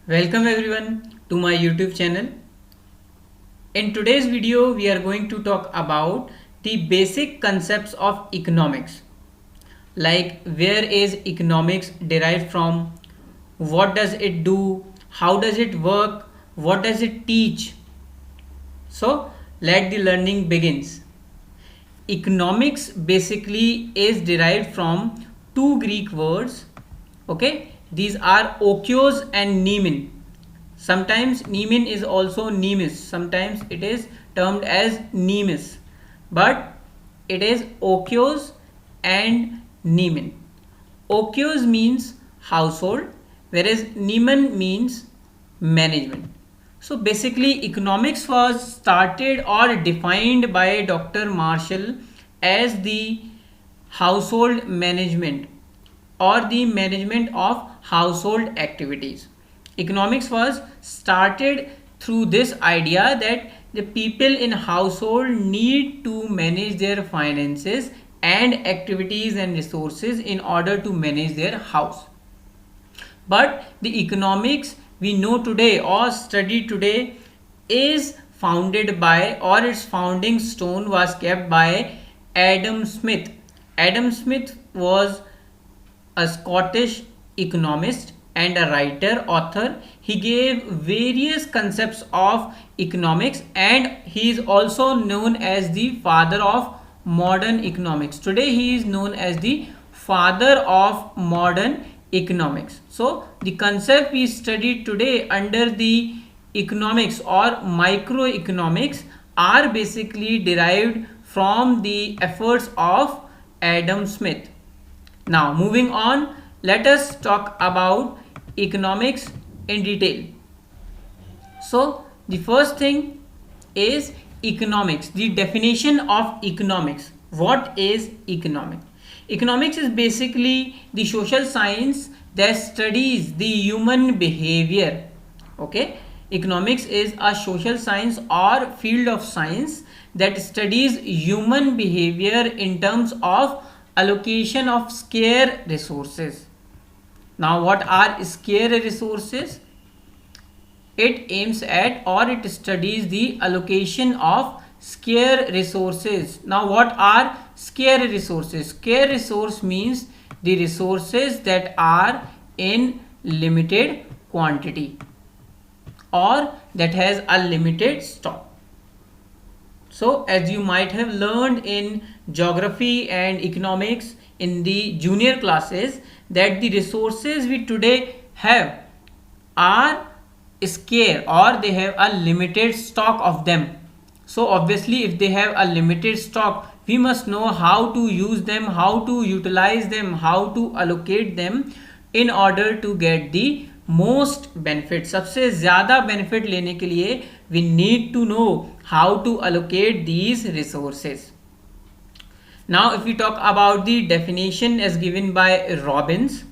Welcome everyone to my YouTube channel. In today's video, we are going to talk about the basic concepts of economics, like where is economics derived from, what does it do, how does it work, what does it teach. So let the learning begins. Economics basically is derived from two Greek words. Okay, these are okios and nemin. Sometimes nemin is also nemis, sometimes it is termed as nemis, but it is okios and nemin. Okios means household, whereas nemin means management. So basically economics was started or defined by Dr. Marshall as the household management or the management of household activities. Economics was started through this idea that the people in household need to manage their finances and activities and resources in order to manage their house. But the economics we know today or study today is founded by, or its founding stone was kept by Adam Smith. Adam Smith was a Scottish economist and a writer, author. He gave various concepts of economics and he is also known as the father of modern economics. Today he is known as the father of modern economics. So the concept we studied today under the economics or microeconomics are basically derived from the efforts of Adam Smith. Now moving on, let us talk about economics in detail. So the first thing is economics, the definition of economics. What is economics? Economics is basically the social science that studies the human behavior. Okay, economics is a social science or field of science that studies human behavior in terms of allocation of scarce resources. Now what are scarce resources? It aims at or it studies the allocation of scarce resources. Now what are scarce resources? Scarce resource means the resources that are in limited quantity or that has a limited stock. So as you might have learned in geography and economics in the junior classes, that the resources we today have are scarce or they have a limited stock of them. So obviously if they have a limited stock, we must know how to use them, how to utilize them, how to allocate them in order to get the most benefit. सबसे ज़्यादा benefit लेने के लिए we need to know how to allocate these resources. Now if we talk about the definition as given by Robbins,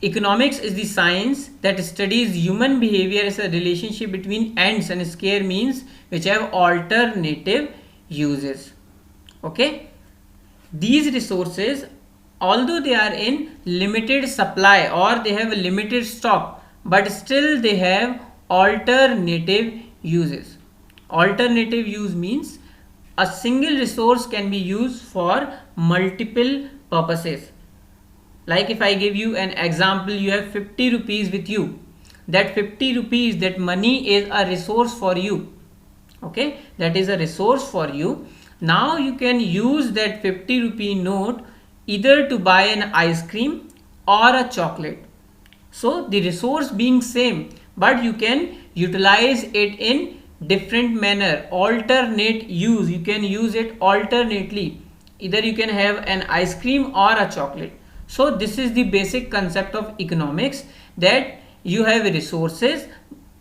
economics is the science that studies human behavior as a relationship between ends and scarce means which have alternative uses. Okay, these resources, although they are in limited supply or they have a limited stock, but still they have alternative uses. Alternative use means a single resource can be used for multiple purposes. Like if I give you an example, you have 50 rupees with you. That 50 rupees, that money is a resource for you. Okay, that is a resource for you. Now you can use that 50 rupee note either to buy an ice cream or a chocolate. So the resource being same, but you can utilize it in different manner, alternate use. You can use it alternately. Either you can have an ice cream or a chocolate. So this is the basic concept of economics, that you have resources,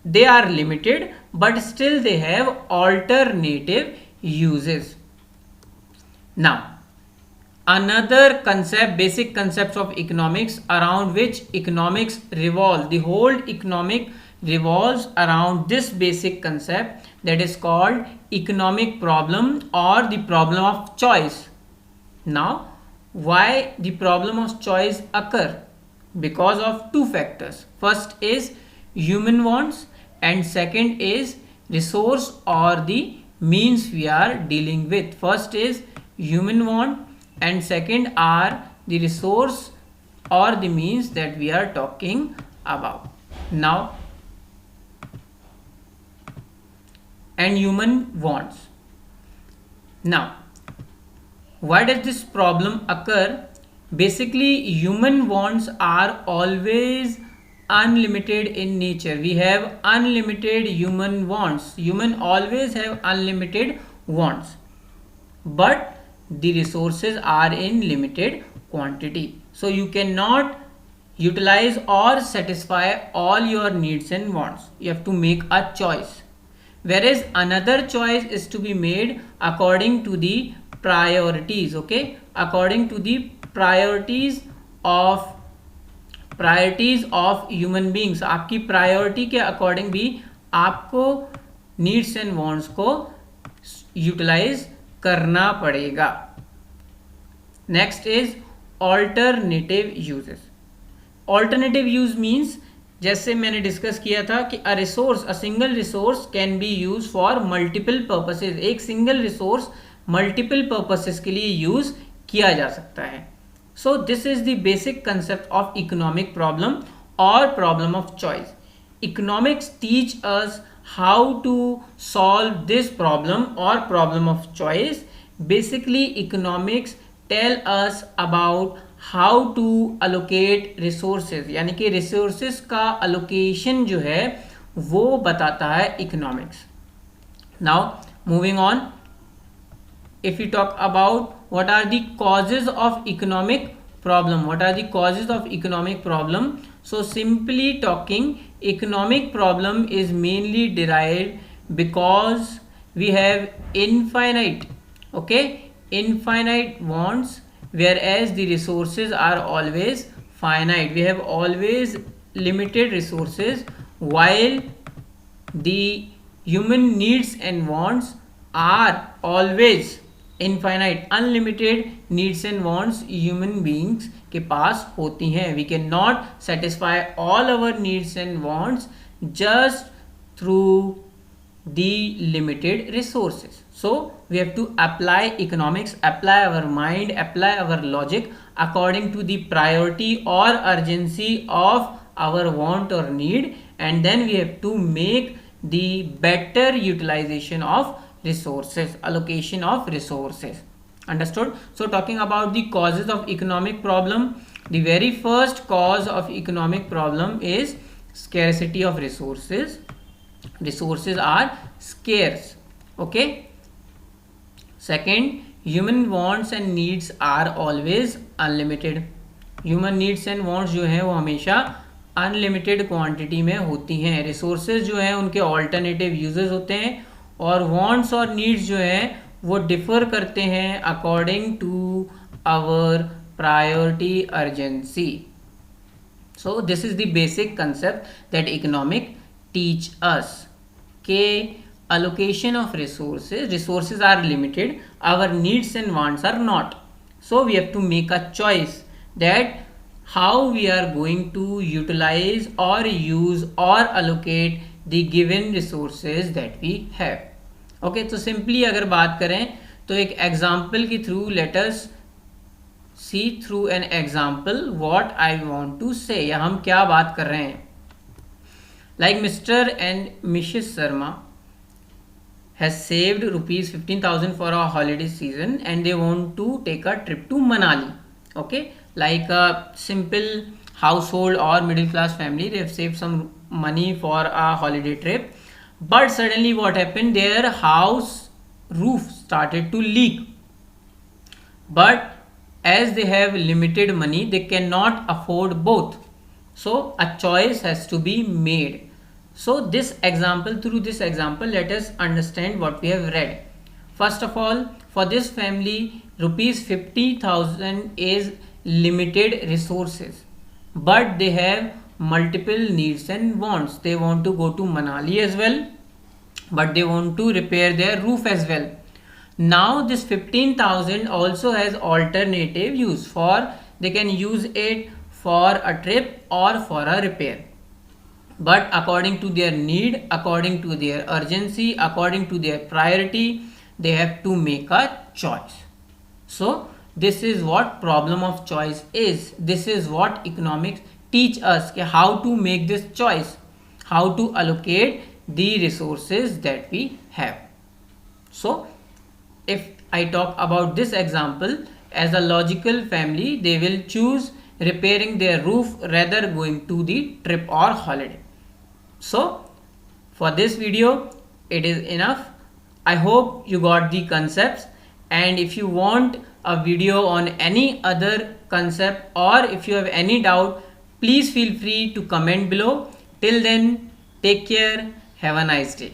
they are limited, but still they have alternative uses. Now another concept, basic concepts of economics around which economics revolves, the whole economic revolves around this basic concept, that is called economic problem or the problem of choice. Now why the problem of choice occur? Because of two factors. First is human wants, and second is resource or the means we are dealing with. First is human want and second are the resource or the means that we are talking about. Now, and human wants. Now, why does this problem occur? Basically, human wants are always unlimited in nature. We have unlimited human wants. Human always have unlimited wants, but the resources are in limited quantity. So you cannot utilize or satisfy all your needs and wants. You have to make a choice. Whereas another choice is to be made according to the priorities. Okay, according to the priorities of human beings. आपकी priority के according भी आपको needs and wants को utilise करना पड़ेगा. Next is alternative uses. Alternative use means, जैसे मैंने discuss किया था कि a single resource can be use for multiple purposes. एक सिंगल रिसोर्स मल्टीपल पर्पसेस के लिए यूज किया जा सकता है. So this is the basic concept of economic problem or problem of choice. Economics teach us how to solve this problem or problem of choice. Basically, economics tell us about how to allocate resources. यानी कि resources का allocation जो है वो बताता है economics. Now moving on, if we talk about what are the causes of economic problem, what are the causes of economic problem? So simply talking, economic problem is mainly derived because we have infinite wants, whereas the resources are always finite. We have always limited resources, while the human needs and wants are always infinite. Unlimited needs and wants human beings के पास होती हैं. We can not satisfy all our needs and wants just through the limited resources. So we have to apply economics, apply our mind, apply our logic according to the priority और urgency of our want और need, and then we have to make the better utilization of resources, allocation of resources. Understood? So talking about the causes of economic problem, the very first cause of economic problem is scarcity of resources. Resources are scarce. Okay. Second, human wants and needs are always unlimited. Human needs and wants जो है वो हमेशा unlimited quantity में होती हैं. Resources जो है उनके ऑल्टरनेटिव यूजेस होते हैं, और वांट्स और नीड्स जो हैं वो डिफर करते हैं according to our priority urgency. So this is the basic concept that economic teach us के allocation of resources are limited, our needs and wants are not. So we have to make a choice that how we are going to utilize or use or allocate the given resources that we have. Okay, तो simply अगर बात करें तो एक example के through let us see through an example what I want to say, या हम क्या बात कर रहे हैं. Like Mr. and Mrs. Sharma has saved rupees 15,000 for a holiday season and they want to take a trip to Manali. Okay, like a simple household or middle class family, they have saved some money for a holiday trip, but suddenly what happened, their house roof started to leak. But as they have limited money, they cannot afford both, so a choice has to be made. So this example, through this example, let us understand what we have read. First of all, for this family, rupees 50,000 is limited resources, but they have multiple needs and wants. They want to go to Manali as well, but they want to repair their roof as well. Now this 15,000 also has alternative use, for they can use it for a trip or for a repair. but according to their need, according to their urgency, according to their priority, they have to make a choice. So this is what problem of choice is. This is what economics teach us, how to make this choice, how to allocate the resources that we have. So if I talk about this example, as a logical family, they will choose repairing their roof rather going to the trip or holiday. So for this video it is enough. I hope you got the concepts, and if you want a video on any other concept or if you have any doubt, please feel free to comment below. Till then, take care, have a nice day.